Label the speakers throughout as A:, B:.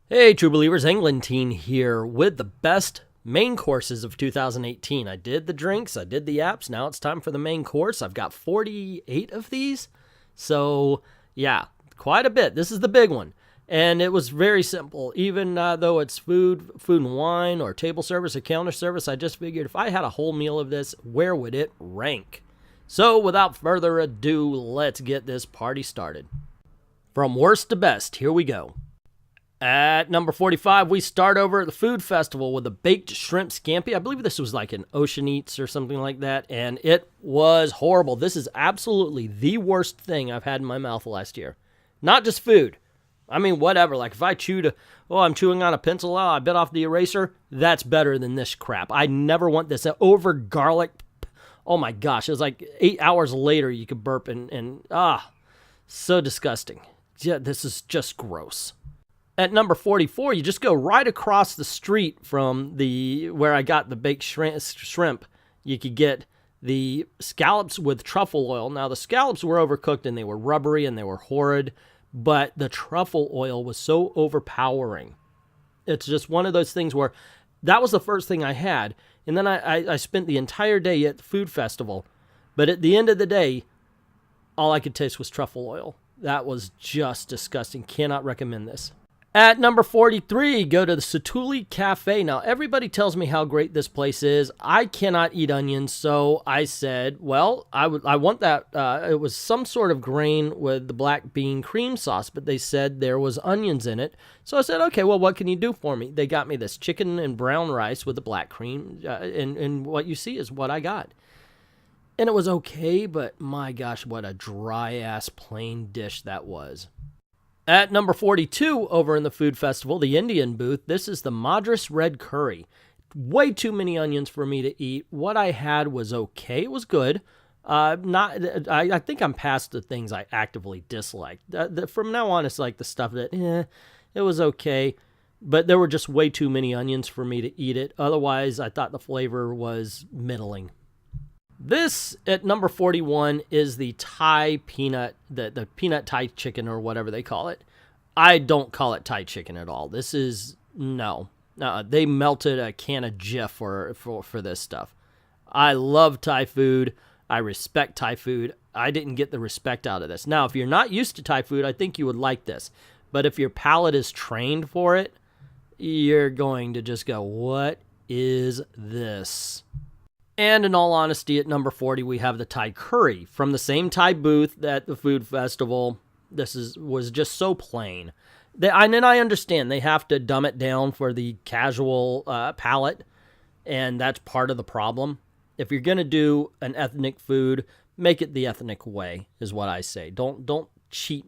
A: Hey, True Believers, Englentine here with the best main courses of 2018. I did the drinks, I did the apps, now it's time for the main course. I've got 48 of these, so yeah, quite a bit. This is the big one, and it was very simple. Even though it's food and wine, or table service or counter service, I just figured if I had a whole meal of this, where would it rank? So without further ado, let's get this party started. From worst to best, here we go. At number 45, we start over at the food festival with a baked shrimp scampi. I believe this was like an Ocean Eats or something like that, and it was horrible. This is absolutely the worst thing I've had in my mouth last year. Not just food. I mean, whatever. Like if I I'm chewing on a pencil, I bit off the eraser, that's better than this crap. I never want this. Over garlic, oh my gosh. It was like 8 hours later you could burp so disgusting. Yeah, this is just gross. At number 44, you just go right across the street from where I got the baked shrimp. You could get the scallops with truffle oil. Now, the scallops were overcooked and they were rubbery and they were horrid, but the truffle oil was so overpowering. It's just one of those things where that was the first thing I had, and then I spent the entire day at the food festival, but at the end of the day, all I could taste was truffle oil. That was just disgusting. Cannot recommend this. At number 43, go to the Satuli Cafe. Now, everybody tells me how great this place is. I cannot eat onions, so I said, well, I want that. It was some sort of grain with the black bean cream sauce, but they said there was onions in it. So I said, okay, well, what can you do for me? They got me this chicken and brown rice with the black cream, and what you see is what I got. And it was okay, but my gosh, what a dry-ass plain dish that was. At number 42, over in the food festival, the Indian booth, this is the Madras Red Curry. Way too many onions for me to eat. What I had was okay. It was good. I think I'm past the things I actively disliked. From now on, it's like the stuff that, it was okay. But there were just way too many onions for me to eat it. Otherwise, I thought the flavor was middling. This, at number 41, is the Thai peanut, the peanut Thai chicken or whatever they call it. I don't call it Thai chicken at all. This is, no. They melted a can of Jif for this stuff. I love Thai food. I respect Thai food. I didn't get the respect out of this. Now, if you're not used to Thai food, I think you would like this. But if your palate is trained for it, you're going to just go, what is this? And in all honesty, at number 40, we have the Thai curry from the same Thai booth at the food festival. This was just so plain. And I understand they have to dumb it down for the casual palate, and that's part of the problem. If you're going to do an ethnic food, make it the ethnic way, is what I say. Don't cheat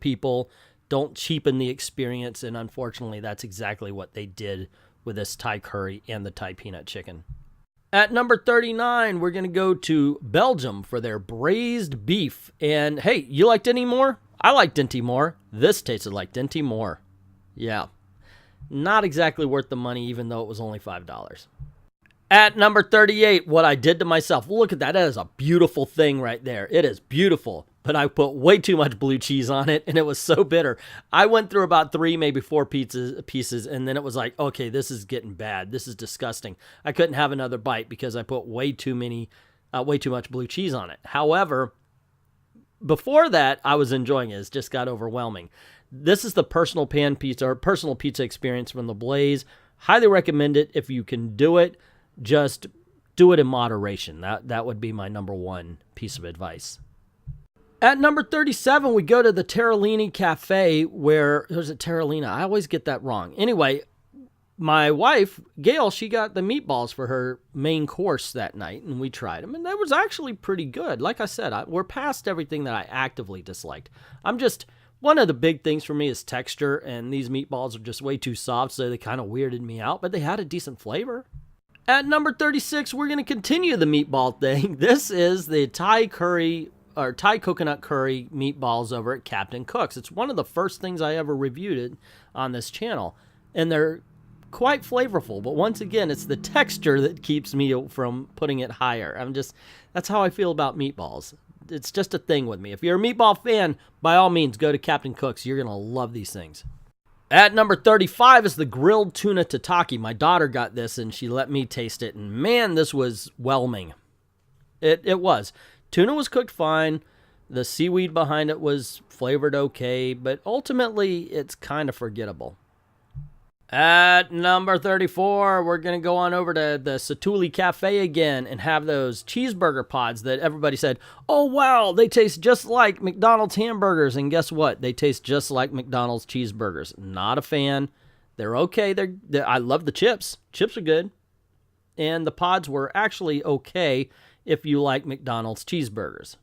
A: people. Don't cheapen the experience, and unfortunately, that's exactly what they did with this Thai curry and the Thai peanut chicken. At number 39, we're going to go to Belgium for their Braised Beef. And hey, you liked Dinty Moore? I liked Dinty Moore. This tasted like Dinty Moore. Yeah. Not exactly worth the money, even though it was only $5. At number 38, what I did to myself. Look at that. That is a beautiful thing right there. It is beautiful. But I put way too much blue cheese on it, and it was so bitter. I went through about 3, maybe 4 pieces, and then it was like, okay, this is getting bad. This is disgusting. I couldn't have another bite because I put way too much blue cheese on it. However, before that, I was enjoying it. It just got overwhelming. This is the personal pan pizza or personal pizza experience from the Blaze. Highly recommend it if you can do it. Just do it in moderation. That would be my number one piece of advice. At number 37, we go to the Terrellini Cafe, where, there's a Terrellina. I always get that wrong. Anyway, my wife, Gail, she got the meatballs for her main course that night, and we tried them, and that was actually pretty good. Like I said, we're past everything that I actively disliked. One of the big things for me is texture, and these meatballs are just way too soft, so they kind of weirded me out, but they had a decent flavor. At number 36, we're going to continue the meatball thing. This is the Thai curry, or Thai coconut curry meatballs over at Captain Cook's. It's one of the first things I ever reviewed on this channel, and they're quite flavorful, but once again, it's the texture that keeps me from putting it higher. That's how I feel about meatballs. It's just a thing with me. If you're a meatball fan, by all means, go to Captain Cook's. You're going to love these things. At number 35 is the grilled tuna tataki. My daughter got this and she let me taste it, and man, this was whelming. It was. Tuna was cooked fine. The seaweed behind it was flavored okay, but ultimately it's kind of forgettable. At number 34, we're going to go on over to the Satuli Cafe again and have those cheeseburger pods that everybody said, oh wow, they taste just like McDonald's hamburgers. And guess what? They taste just like McDonald's cheeseburgers. Not a fan. They're okay. I love the chips. Chips are good. And the pods were actually okay if you like McDonald's cheeseburgers.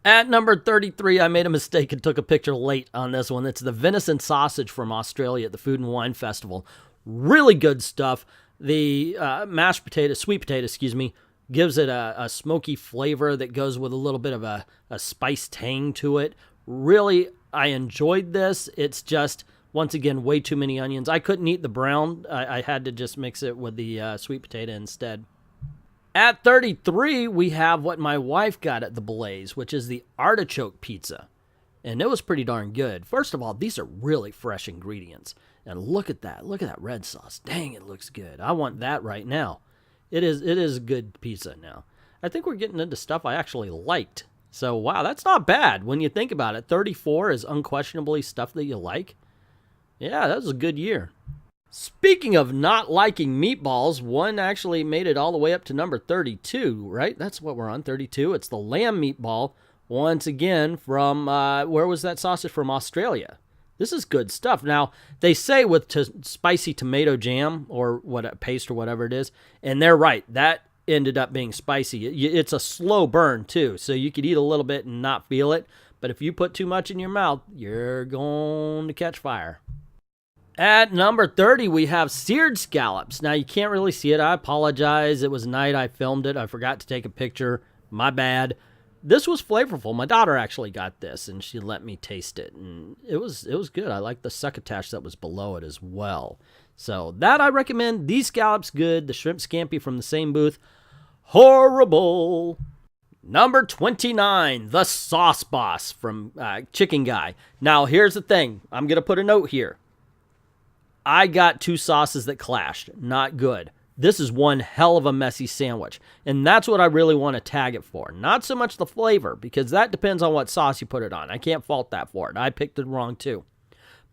A: At number 33, I made a mistake and took a picture late on this one. It's the Venison Sausage from Australia at the Food and Wine Festival. Really good stuff. The sweet potato, gives it a smoky flavor that goes with a little bit of a spice tang to it. Really, I enjoyed this. It's just, once again, way too many onions. I couldn't eat the brown. I had to just mix it with the sweet potato instead. At 33, we have what my wife got at the Blaze, which is the artichoke pizza. And it was pretty darn good. First of all, these are really fresh ingredients. And look at that. Look at that red sauce. Dang, it looks good. I want that right now. It is good pizza now. I think we're getting into stuff I actually liked. So, wow, that's not bad when you think about it. 34 is unquestionably stuff that you like. Yeah, that was a good year. Speaking of not liking meatballs, one actually made it all the way up to number 32, right? That's what we're on, 32. It's the lamb meatball, once again, from, where was that sausage? From Australia. This is good stuff. Now, they say with spicy tomato jam, or paste or whatever it is, and they're right. That ended up being spicy. It's a slow burn, too, so you could eat a little bit and not feel it. But if you put too much in your mouth, you're going to catch fire. At number 30, we have seared scallops. Now, you can't really see it. I apologize. It was night. I filmed it. I forgot to take a picture. My bad. This was flavorful. My daughter actually got this, and she let me taste it. And it was good. I like the succotash that was below it as well. So that I recommend. These scallops, good. The shrimp scampi from the same booth, horrible. Number 29, the Sauce Boss from Chicken Guy. Now, here's the thing. I'm going to put a note here. I got two sauces that clashed. Not good. This is one hell of a messy sandwich. And that's what I really want to tag it for. Not so much the flavor, because that depends on what sauce you put it on. I can't fault that for it. I picked it wrong too.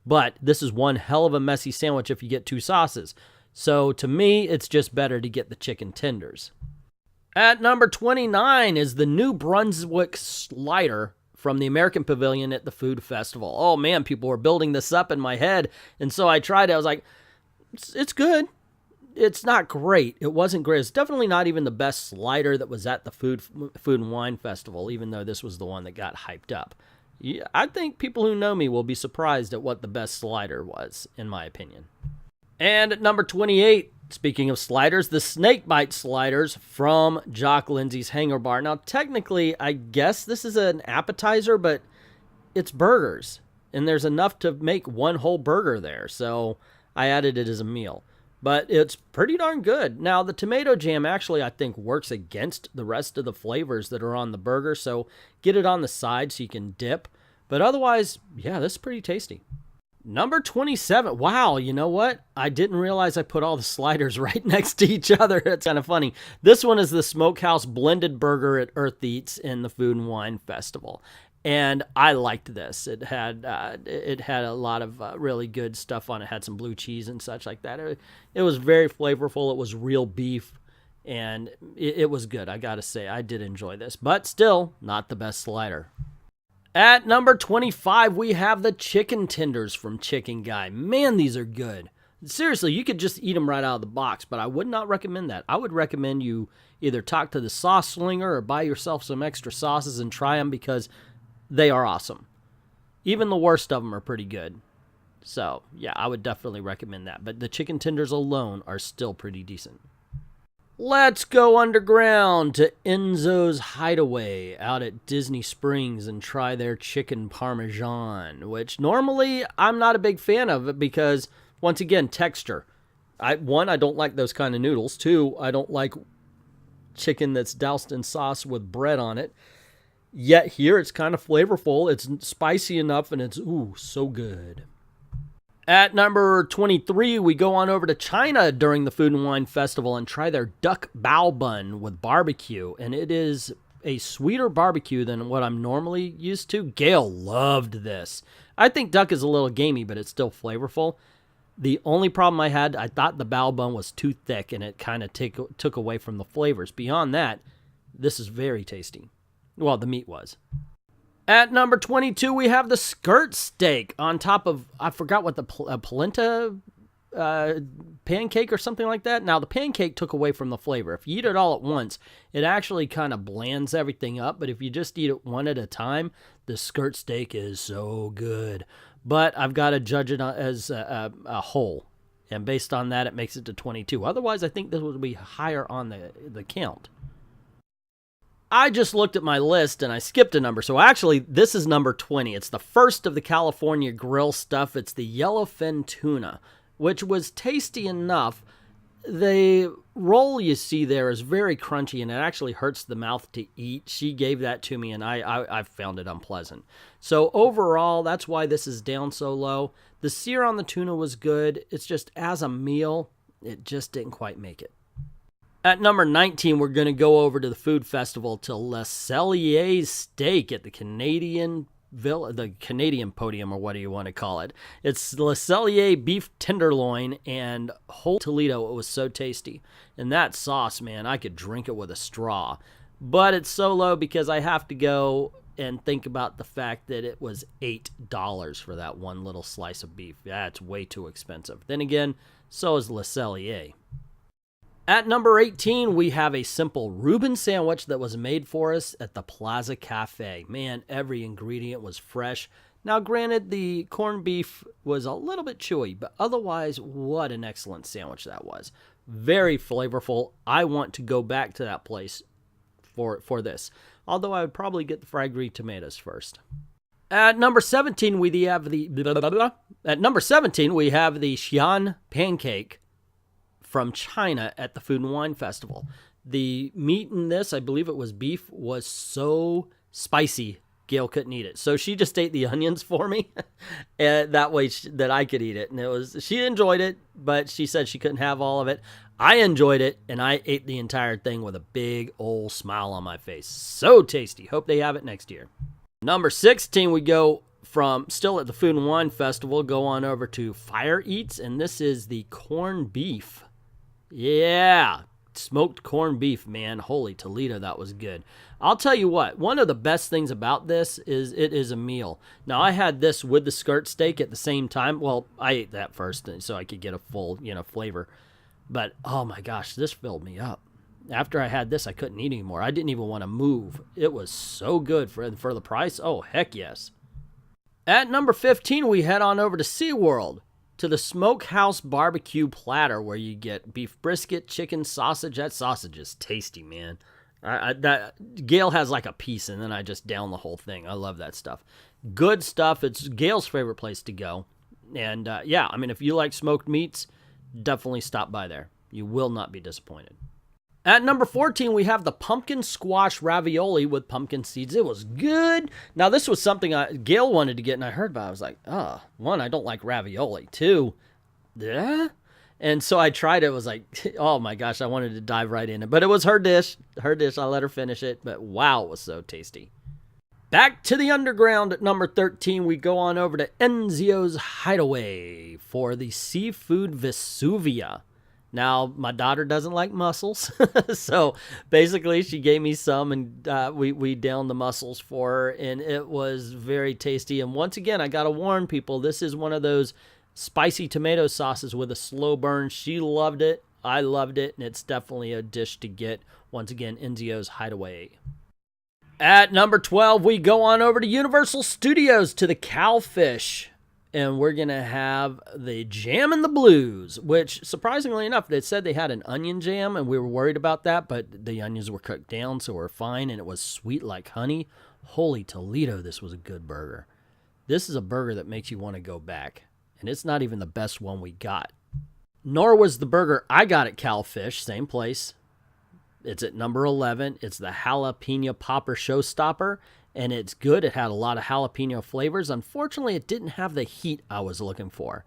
A: But this is one hell of a messy sandwich if you get two sauces. So to me, it's just better to get the chicken tenders. At number 29 is the New Brunswick slider from the American Pavilion at the Food Festival. Oh man, people were building this up in my head, and so I tried it. I was like, it's good. It's not great. It wasn't great. It's definitely not even the best slider that was at the Food and Wine Festival, even though this was the one that got hyped up. Yeah, I think people who know me will be surprised at what the best slider was, in my opinion. And at number 28, speaking of sliders, the snake bite sliders from Jock Lindsay's Hangar Bar. Now, technically, I guess this is an appetizer, but it's burgers. And there's enough to make one whole burger there. So I added it as a meal. But it's pretty darn good. Now, the tomato jam actually, I think, works against the rest of the flavors that are on the burger. So get it on the side so you can dip. But otherwise, yeah, this is pretty tasty. Number 27. Wow, you know what? I didn't realize I put all the sliders right next to each other. It's kind of funny. This one is the Smokehouse Blended Burger at Earth Eats in the Food and Wine Festival. And I liked this. It had a lot of really good stuff on it. It had some blue cheese and such like that. It was very flavorful. It was real beef. And it was good. I got to say, I did enjoy this. But still, not the best slider. At number 25, we have the chicken tenders from Chicken Guy. Man, these are good. Seriously, you could just eat them right out of the box, but I would not recommend that. I would recommend you either talk to the sauce slinger or buy yourself some extra sauces and try them because they are awesome. Even the worst of them are pretty good. So, yeah, I would definitely recommend that. But the chicken tenders alone are still pretty decent. Let's go underground to Enzos Hideaway out at Disney Springs and try their chicken parmesan, which normally I'm not a big fan of it because, once again, texture. One, I don't like those kind of noodles. Two, I don't like chicken that's doused in sauce with bread on it. Yet here it's kind of flavorful. It's spicy enough and it's, ooh, so good. At number 23, we go on over to China during the Food and Wine Festival and try their duck Bao Bun with barbecue. And it is a sweeter barbecue than what I'm normally used to. Gail loved this. I think duck is a little gamey, but it's still flavorful. The only problem I had, I thought the Bao Bun was too thick and it kind of took away from the flavors. Beyond that, this is very tasty. Well, the meat was. At number 22, we have the skirt steak on top of, I forgot what the polenta pancake or something like that. Now, the pancake took away from the flavor. If you eat it all at once, it actually kind of blands everything up. But if you just eat it one at a time, the skirt steak is so good. But I've got to judge it as a whole. And based on that, it makes it to 22. Otherwise, I think this would be higher on the count. I just looked at my list and I skipped a number. So actually, this is number 20. It's the first of the California grill stuff. It's the Yellowfin Tuna, which was tasty enough. The roll you see there is very crunchy and it actually hurts the mouth to eat. She gave that to me and I found it unpleasant. So overall, that's why this is down so low. The sear on the tuna was good. It's just as a meal, it just didn't quite make it. At number 19, we're going to go over to the food festival to Le Cellier Steak at the Canadian Podium, or what do you want to call it. It's Le Cellier Beef Tenderloin, and whole Toledo, it was so tasty. And that sauce, man, I could drink it with a straw. But it's so low because I have to go and think about the fact that it was $8 for that one little slice of beef. That's way too expensive. Then again, so is Le Cellier. At number 18, we have a simple Reuben sandwich that was made for us at the Plaza Cafe. Man, every ingredient was fresh. Now, granted, the corned beef was a little bit chewy, but otherwise, what an excellent sandwich that was. Very flavorful. I want to go back to that place for this, although I would probably get the fried green tomatoes first. At number 17, we have the Shon Pancake from China at the Food and Wine Festival. The meat in this, I believe it was beef, was so spicy, Gail couldn't eat it. So she just ate the onions for me, and that way that I could eat it. And she enjoyed it, but she said she couldn't have all of it. I enjoyed it, and I ate the entire thing with a big old smile on my face. So tasty. Hope they have it next year. Number 16, we go from, still at the Food and Wine Festival, go on over to Fire Eats, and this is the corned beef. Yeah, smoked corned beef, man. Holy Toledo, that was good. I'll tell you what, one of the best things about this is it is a meal. Now, I had this with the skirt steak at the same time. Well, I ate that first so I could get a full, flavor. But, oh my gosh, this filled me up. After I had this, I couldn't eat anymore. I didn't even want to move. It was so good for the price. Oh, heck yes. At number 15, we head on over to SeaWorld, to the Smokehouse Barbecue Platter, where you get beef brisket, chicken, sausage. That sausage is tasty, man. Gail has like a piece, and then I just down the whole thing. I love that stuff. Good stuff. It's Gail's favorite place to go. And yeah, I mean, if you like smoked meats, definitely stop by there. You will not be disappointed. At number 14, we have the pumpkin squash ravioli with pumpkin seeds. It was good. Now, this was something Gail wanted to get, and I heard about it. I was like, one, I don't like ravioli. Two, yeah. And so I tried it. It was like, oh my gosh, I wanted to dive right in it. But it was her dish. Her dish. I let her finish it. But wow, it was so tasty. Back to the underground at number 13, we go on over to Enzos Hideaway for the Seafood Vesuvia. Now, my daughter doesn't like mussels, so basically she gave me some, and we downed the mussels for her, and it was very tasty. And once again, I got to warn people, this is one of those spicy tomato sauces with a slow burn. She loved it. I loved it, and it's definitely a dish to get. Once again, Enzos Hideaway. At number 12, we go on over to Universal Studios to the Cowfish. And we're going to have the Jam and the Blues, which, surprisingly enough, they said they had an onion jam, and we were worried about that, but the onions were cooked down, so we're fine, and it was sweet like honey. Holy Toledo, this was a good burger. This is a burger that makes you want to go back, and it's not even the best one we got. Nor was the burger I got at Cowfish, same place. It's at number 11. It's the Jalapeno Popper Showstopper. And it's good. It had a lot of jalapeno flavors. Unfortunately, it didn't have the heat I was looking for.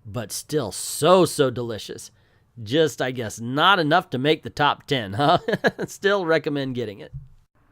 A: but still so delicious. Just, I guess, not enough to make the top 10, huh? Still recommend getting it.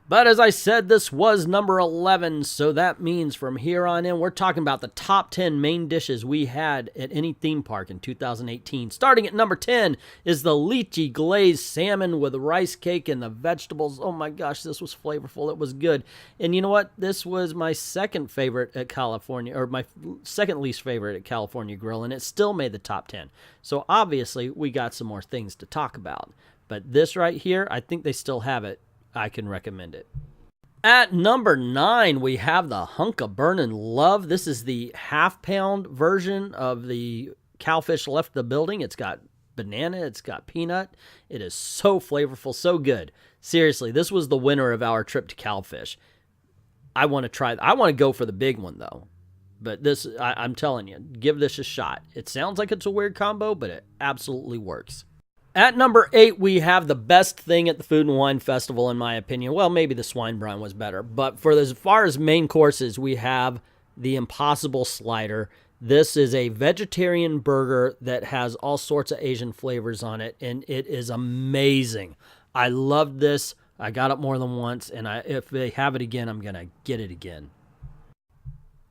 A: But as I said, this was number 11, so that means from here on in, we're talking about the top 10 main dishes we had at any theme park in 2018. Starting at number 10 is the lychee glazed salmon with rice cake and the vegetables. Oh my gosh, this was flavorful. It was good. And you know what? This was my second favorite at California, or my second least favorite at California Grill, and it still made the top 10. So obviously, we got some more things to talk about. But this right here, I think they still have it. I can recommend it. At number 9, we have the Hunk of Burnin' Love. This is the half-pound version of the Cowfish Left the Building. It's got banana. It's got peanut. It is so flavorful, so good. Seriously, this was the winner of our trip to Cowfish. I want to try. I want to go for the big one, though. But this, I'm telling you, give this a shot. It sounds like it's a weird combo, but it absolutely works. At number 8, we have the best thing at the Food and Wine Festival, in my opinion. Well, maybe the swine brine was better. But for as far as main courses, we have the Impossible Slider. This is a vegetarian burger that has all sorts of Asian flavors on it, and it is amazing. I loved this. I got it more than once, and if they have it again, I'm going to get it again.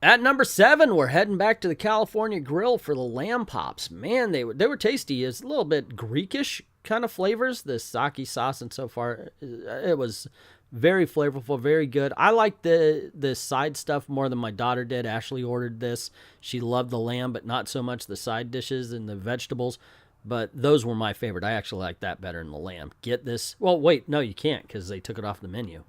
A: At number 7, we're heading back to the California Grill for the lamb pops. Man, they were tasty. It's a little bit Greekish kind of flavors, the sake sauce, and so far it was very flavorful, very good. I like the side stuff more than my daughter did. Ashley ordered this. She loved the lamb, but not so much the side dishes and the vegetables. But those were my favorite. I actually like that better than the lamb. Get this. Well, wait, no, you can't because they took it off the menu.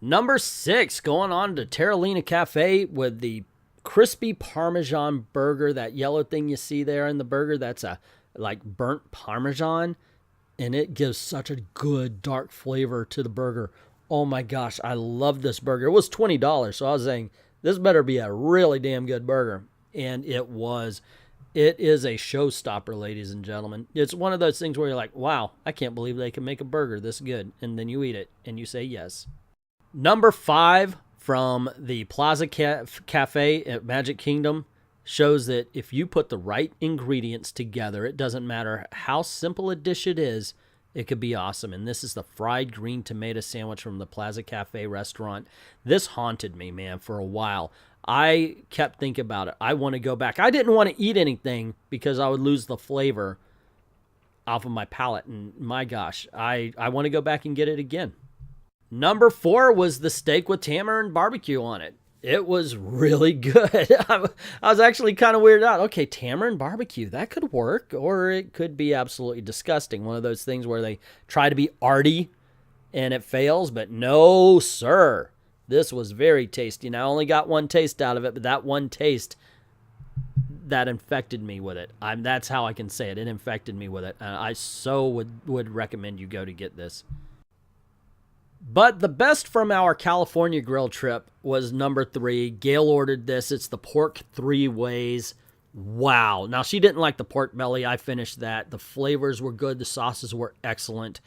A: Number 6, going on to Terralina Cafe with the crispy Parmesan burger. That yellow thing you see there in the burger, that's a like burnt Parmesan, and it gives such a good dark flavor to the burger. Oh my gosh, I love this burger. It was $20, so I was saying this better be a really damn good burger, and it was. It is a showstopper, ladies and gentlemen. It's one of those things where you're like, wow, I can't believe they can make a burger this good, and then you eat it, and you say yes. Number 5 from the Plaza Cafe at Magic Kingdom shows that if you put the right ingredients together, it doesn't matter how simple a dish it is, it could be awesome. And this is the fried green tomato sandwich from the Plaza Cafe restaurant. This haunted me, man, for a while. I kept thinking about it. I want to go back. I didn't want to eat anything because I would lose the flavor off of my palate. And my gosh, I want to go back and get it again. Number 4 was the steak with tamarind barbecue on it. It was really good. I was actually kind of weirded out. Okay, tamarind barbecue, that could work, or it could be absolutely disgusting. One of those things where they try to be arty and it fails, but no, sir. This was very tasty. Now, I only got one taste out of it, but that one taste, that infected me with it. That's how I can say it. It infected me with it. I so would recommend you go to get this. But the best from our California grill trip was number 3. Gail ordered this. It's the pork 3 ways. Wow. Now, she didn't like the pork belly. I finished that. The flavors were good. The sauces were excellent.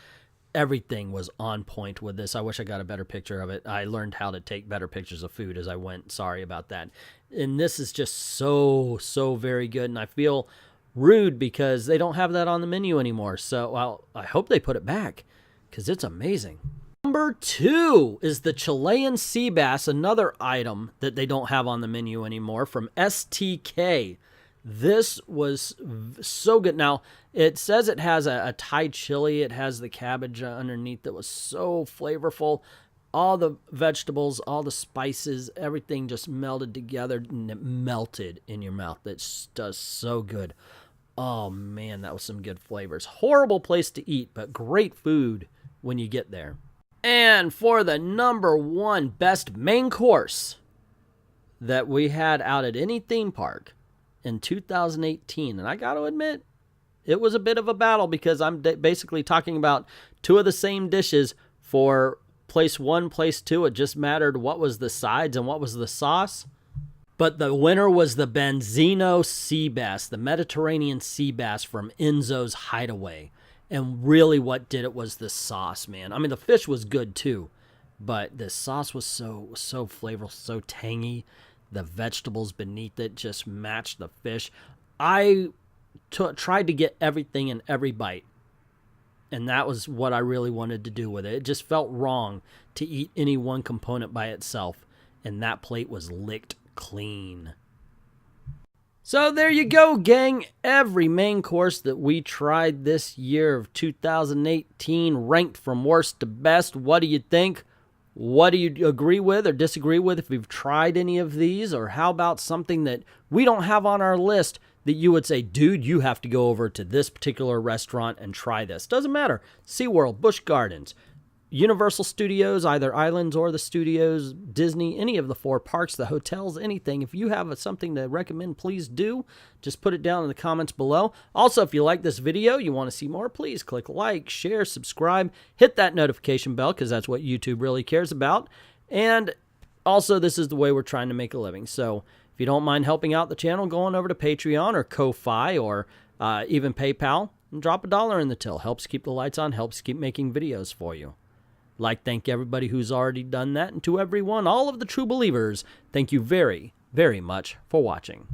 A: Everything was on point with this. I wish I got a better picture of it. I learned how to take better pictures of food as I went. Sorry about that. And this is just so very good. And I feel rude because they don't have that on the menu anymore. So, well, I hope they put it back because it's amazing. Number 2 is the Chilean Sea Bass, another item that they don't have on the menu anymore from STK. This was so good. Now, it says it has a Thai chili. It has the cabbage underneath that was so flavorful. All the vegetables, all the spices, everything just melded together and it melted in your mouth. It does so good. Oh, man, that was some good flavors. Horrible place to eat, but great food when you get there. And for the number 1 best main course that we had out at any theme park in 2018, and I got to admit, it was a bit of a battle because I'm basically talking about 2 of the same dishes for place 1, place 2. It just mattered what was the sides and what was the sauce. But the winner was the Venison Sea Bass, the Mediterranean sea bass from Enzos Hideaway. And really what did it was the sauce, man. I mean, the fish was good too, but the sauce was so flavorful, so tangy. The vegetables beneath it just matched the fish. I tried to get everything in every bite. And that was what I really wanted to do with it. It just felt wrong to eat any one component by itself. And that plate was licked clean. So there you go, gang. Every main course that we tried this year of 2018 ranked from worst to best. What do you think? What do you agree with or disagree with if you've tried any of these? Or how about something that we don't have on our list that you would say, dude, you have to go over to this particular restaurant and try this? Doesn't matter. SeaWorld, Busch Gardens, Universal Studios, either Islands or the studios, Disney, any of the 4 parks, the hotels, anything. If you have something to recommend, please do. Just put it down in the comments below. Also, if you like this video, you want to see more, please click like, share, subscribe, hit that notification bell because that's what YouTube really cares about. And also, this is the way we're trying to make a living. So if you don't mind helping out the channel, go on over to Patreon or Ko-Fi or even PayPal and drop $1 in the till. Helps keep the lights on, helps keep making videos for you. Thank everybody who's already done that, and to everyone, all of the true believers, thank you very, very much for watching.